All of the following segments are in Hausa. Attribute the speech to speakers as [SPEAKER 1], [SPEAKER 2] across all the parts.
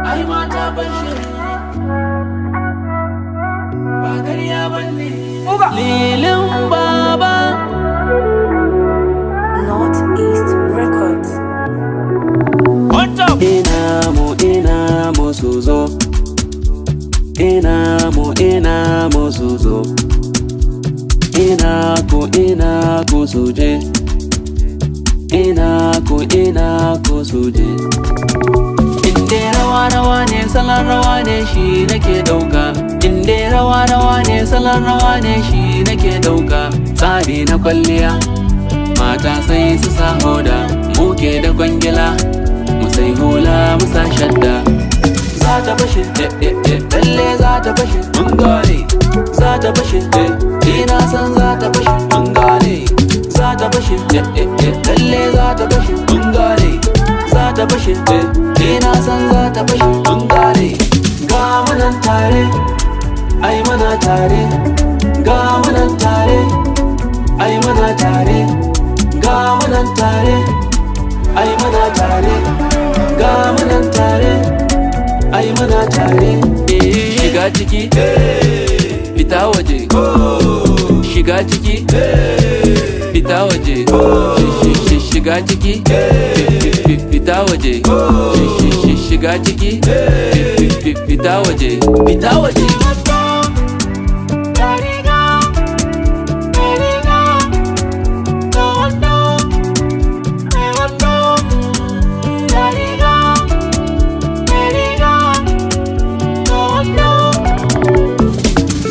[SPEAKER 1] Ai mata bashi ba ƙarya bane. Lilin baba
[SPEAKER 2] Northeast Records.
[SPEAKER 1] ina mo suzo. Ina mo suzo. Ina ko suje. Ina ko suje. Inde rawa ne salon rawa ne shi nake dauka. Inde rawa ne salon rawa ne shi nake dauka. Tsari na kwalliya mata sai su sa hoda. Muke da kwangila mu sai hula mu sa shadda. Za ta fashe lalle za ta fashe mun gane. Za ta fashe ina san za ta fashe mun gane. Za ta fashe lalle za ta fashe mun gane. Za ta fashe ina san za ta fashe mun gane. Ga munan tare ai muna tare. Ga munan tare ai muna tare. Ga munan tare ai muna tare. Ga munan tare ai muna tare. Shiga ciki fita waje. Shiga ciki fita waje. Shiga ciki fita waje. Shiga ciki fita waje. Fita waje.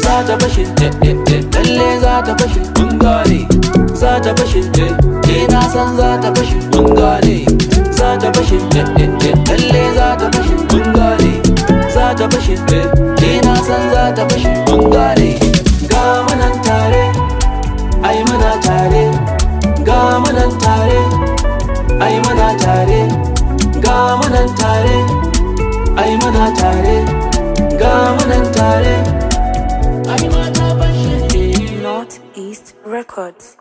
[SPEAKER 1] Za ta fashe lalle za ta fashe mun gane. Za ta fashe ina san za ta fashe mun gane. Za ta fashe lalle za ta fashe mun gane. Za ta fashe ina san za ta fashe mun gane. Ga munan tare ai muna tare. Ga munan tare ai muna tare. Ga munan tare ai muna tare. Ga munan tare ai mata bashi.
[SPEAKER 2] Northeast Records.